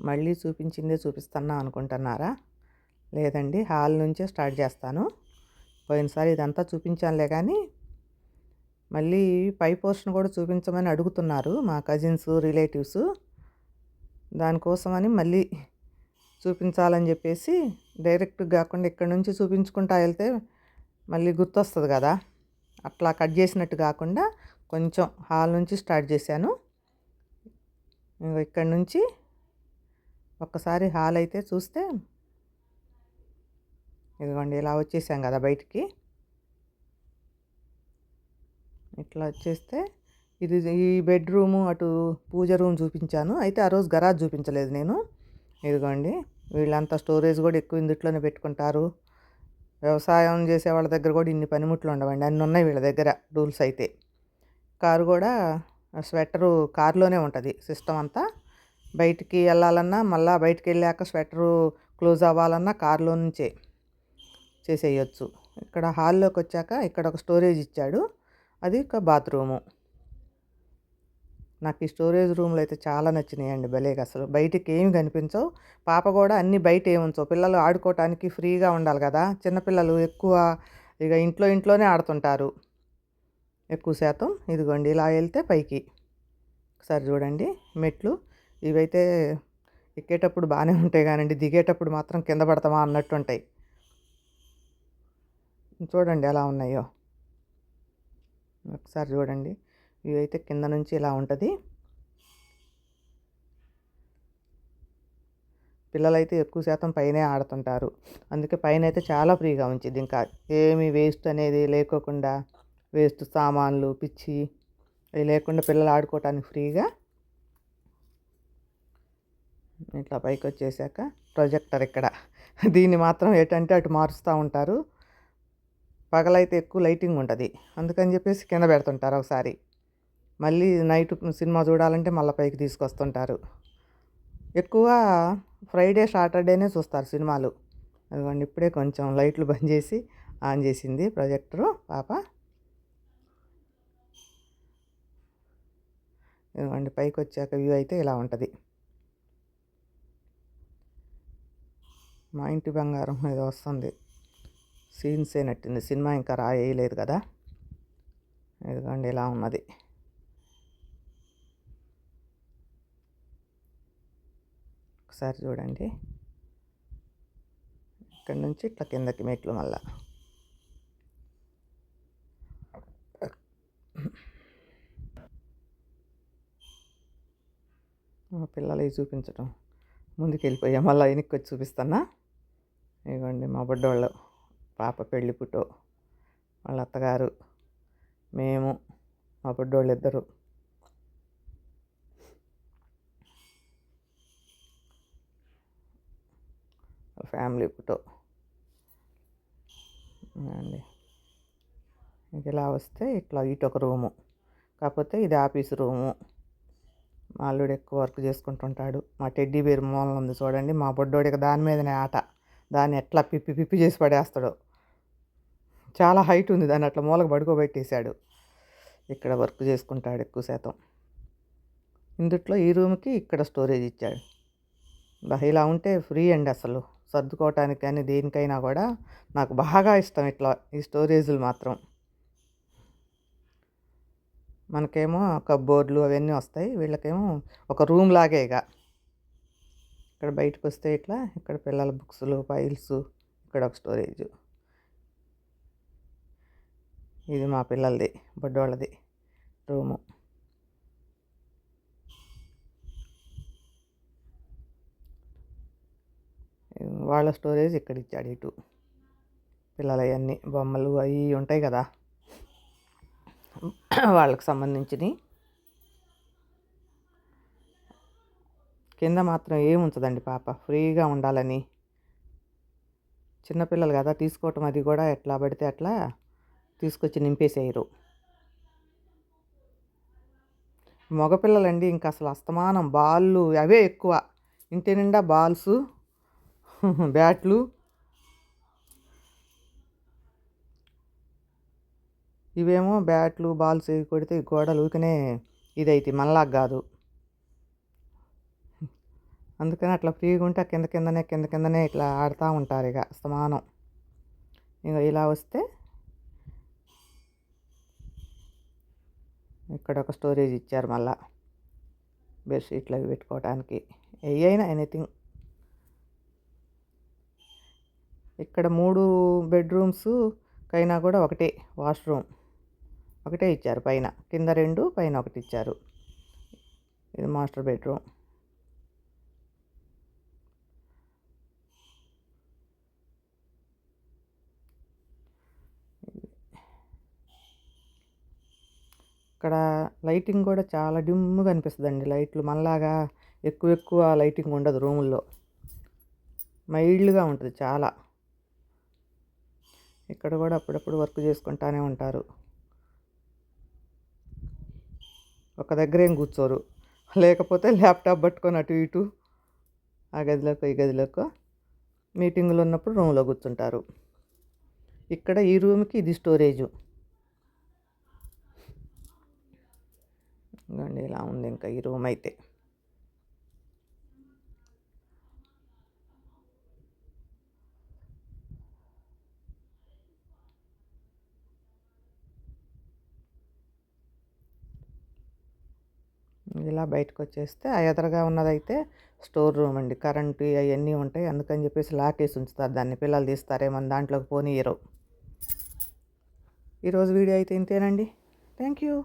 మళ్ళీ చూపించిందే చూపిస్తున్నా అనుకుంటున్నారా? లేదండి, హాల్ నుంచే స్టార్ట్ చేస్తాను. పోయినసారి ఇదంతా చూపించానులే కానీ మళ్ళీ పై పోర్షన్ కూడా చూపించమని అడుగుతున్నారు మా కజిన్స్, రిలేటివ్స్. దానికోసమని మళ్ళీ చూపించాలని చెప్పేసి డైరెక్ట్ కాకుండా ఇక్కడ నుంచి చూపించుకుంటా వెళ్తే మళ్ళీ గుర్తొస్తుంది కదా, అట్లా కట్ చేసినట్టు కాకుండా కొంచెం హాల్ నుంచి స్టార్ట్ చేశాను. ఇక్కడ నుంచి ఒక్కసారి హాల్ అయితే చూస్తే ఇదిగోండి ఇలా వచ్చేసాం కదా బయటికి. ఇట్లా వచ్చేస్తే ఇది ఈ బెడ్రూము, అటు పూజ రూమ్ చూపించాను. అయితే ఆ రోజు గరాజ్ చూపించలేదు నేను. ఇదిగోండి వీళ్ళంతా స్టోరేజ్ కూడా ఎక్కువ ఇందుట్లోనే పెట్టుకుంటారు. వ్యవసాయం చేసే వాళ్ళ దగ్గర కూడా ఇన్ని పనిముట్లు ఉండవండి, అన్నీ ఉన్నాయి వీళ్ళ దగ్గర టూల్స్ అయితే. కారు కూడా స్వెటరు కారులోనే ఉంటుంది సిస్టమ్ అంతా. బయటికి వెళ్ళాలన్నా మళ్ళీ బయటికి వెళ్ళాక స్వెటరు క్లోజ్ అవ్వాలన్నా కారులో నుంచే చేసేయచ్చు. ఇక్కడ హాల్లోకి వచ్చాక ఇక్కడ ఒక స్టోరేజ్ ఇచ్చాడు, అది ఒక బాత్రూము. నాకు ఈ స్టోరేజ్ రూమ్లో అయితే చాలా నచ్చినాయండి, భలేగా. అసలు బయటికి ఏమి కనిపించవు. పాప కూడా అన్నీ బయట ఏముంచవు, పిల్లలు ఆడుకోవటానికి ఫ్రీగా ఉండాలి కదా. చిన్నపిల్లలు ఎక్కువ ఇక ఇంట్లోనే ఆడుతుంటారు ఎక్కువ శాతం. ఇదిగోండి ఇలా వెళ్తే పైకి ఒకసారి చూడండి మెట్లు. ఇవైతే ఎక్కేటప్పుడు బాగానే ఉంటాయి కానండి, దిగేటప్పుడు మాత్రం కింద పడతామా అన్నట్టు ఉంటాయి. చూడండి ఎలా ఉన్నాయో ఒకసారి చూడండి. ఇవైతే కింద నుంచి ఇలా ఉంటుంది. పిల్లలైతే ఎక్కువ శాతం పైనే ఆడుతుంటారు, అందుకే పైన అయితే చాలా ఫ్రీగా ఉంచిద్ది. ఇంకా ఏమి వేస్ట్ అనేది లేకోకుండా, వేస్ట్ సామాన్లు పిచ్చి అవి లేకుండా పిల్లలు ఆడుకోవటానికి ఫ్రీగా. ఇట్లా పైకి వచ్చేసాక ప్రొజెక్టర్ ఇక్కడ, దీన్ని మాత్రం ఎటంటే అటు మారుస్తూ ఉంటారు. పగలైతే ఎక్కువ లైటింగ్ ఉంటుంది, అందుకని చెప్పేసి కింద పెడుతుంటారు ఒకసారి. మళ్ళీ నైట్ సినిమా చూడాలంటే మళ్ళీ పైకి తీసుకొస్తుంటారు. ఎక్కువ ఫ్రైడే సాటర్డేనే చూస్తారు సినిమాలు. అదిగోండి ఇప్పుడే కొంచెం లైట్లు బంద్ చేసి ఆన్ చేసింది ప్రొజెక్టరు పాప. ఇదిగోండి పైకి వచ్చాక వ్యూ అయితే ఇలా ఉంటుంది. మా ఇంటి బంగారం ఏదో వస్తుంది, సీన్సే నట్టింది, సినిమా ఇంకా వేయలేదు కదా. ఇదిగోండి ఇలా ఉన్నది. ఒకసారి చూడండి, ఇక్కడ నుంచి ఇట్లా కిందకి మెట్లు. మళ్ళా పిల్లలవి చూపించడం ముందుకు వెళ్ళిపోయా, మళ్ళీ వెనక్కి వచ్చి చూపిస్తున్నా. ఇదిగోండి మా బుడ్డోళ్ళు, పాప పెళ్ళి పుట్టో, వాళ్ళ అత్తగారు, మేము, మా బుడ్డోళ్ళు ఇద్దరు. ఫ్యామిలీ ఫోటో అండి. ఇలా వస్తే ఇట్లా ఇటు ఒక రూము, కాకపోతే ఇది ఆఫీస్ రూము. మా అల్లుడు ఎక్కువ వర్క్ చేసుకుంటుంటాడు. మా టెడ్డీ బేర్ మూలన ఉంది చూడండి, మా బొడ్డోడికి దాని మీదనే ఆట. దాన్ని ఎట్లా పిప్పి చేసి పడేస్తాడు. చాలా హైట్ ఉంది, దాన్ని అట్లా మూలకు పడుకోబెట్టేశాడు. ఇక్కడ వర్క్ చేసుకుంటాడు ఎక్కువ శాతం. ఇందుట్లో ఈ రూమ్కి ఇక్కడ స్టోరేజ్ ఇచ్చాడు. ఇలా ఉంటే ఫ్రీ అండి అసలు, సర్దుకోవటానికి కానీ దేనికైనా కూడా నాకు బాగా ఇష్టం ఇట్లా ఈ స్టోరేజ్లు మాత్రం. మనకేమో కప్బోర్డ్లు అవన్నీ వస్తాయి, వీళ్ళకేమో ఒక రూమ్ లాగే. ఇక ఇక్కడ బయటకు వస్తే ఇట్లా, ఇక్కడ పిల్లల బుక్స్లు, ఫైల్స్, ఇక్కడ ఒక స్టోరేజ్. ఇది మా పిల్లలది, బొడ్డోళ్ళది రూము. వాళ్ళ స్టోరేజ్ ఇక్కడ ఇచ్చాడు. ఇటు పిల్లలు అవన్నీ బొమ్మలు అవి ఉంటాయి కదా వాళ్ళకి సంబంధించినవి. కింద మాత్రం ఏముంచదండి పాప, ఫ్రీగా ఉండాలని. చిన్నపిల్లలు కదా, తీసుకోవటం అది కూడా ఎట్లా పడితే అట్లా తీసుకొచ్చి నింపేసేయరు. మగపిల్లలండి ఇంకా అసలు అస్తమానం బాళ్ళు అవే ఎక్కువ, ఇంటి నిండా బాల్స్, బ్యాట్లు. ఇవేమో బ్యాట్లు బాల్స్ కొడితే గోడలు ఊరికనే ఇదైతే మనలాగా కాదు. అందుకని అట్లా ఫ్రీగా ఉంటే ఆ కిందనే ఇట్లా ఆడుతూ ఉంటారు ఇక అస్తమానం. ఇంక ఇలా వస్తే ఇక్కడ ఒక స్టోరేజ్ ఇచ్చారు మళ్ళా బెడ్షీట్లు అవి పెట్టుకోవడానికి, అయినా ఎనీథింగ్. ఇక్కడ 3 బెడ్రూమ్స్ కైనా కూడా ఒకటే వాష్రూమ్, ఒకటే ఇచ్చారు. పైన కింద 2, పైన ఒకటి ఇచ్చారు. ఇది మాస్టర్ బెడ్రూమ్. ఇక్కడ లైటింగ్ కూడా చాలా డిమ్గా అనిపిస్తుందండి. లైట్లు మనలాగా ఎక్కువ లైటింగ్ ఉండదు రూముల్లో, మైల్డ్గా ఉంటుంది చాలా. ఇక్కడ కూడా అప్పుడప్పుడు వర్క్ చేసుకుంటానే ఉంటారు. ఒక దగ్గర ఏం కూర్చోరు, లేకపోతే ల్యాప్టాప్ పట్టుకొని అటు ఇటు ఆ గదిలోకి ఈ గదిలోకి మీటింగులు ఉన్నప్పుడు రూమ్లో కూర్చుంటారు. ఇక్కడ ఈ రూమ్కి ఇది స్టోరేజు. ఇదిగోండి ఇలా ఉంది ఇంకా ఈ రూమ్ అయితే. ఇలా బయటకు వచ్చేస్తే ఆ ఎదురుగా ఉన్నదైతే స్టోర్ రూమ్ అండి. కరెంటు అవన్నీ ఉంటాయి, అందుకని చెప్పేసి లాక్ వేసి ఉంచుతారు దాన్ని. పిల్లలు తీస్తారేమో దాంట్లోకి పోనీయరు. ఈరోజు వీడియో అయితే ఇంతేనండి. Thank you.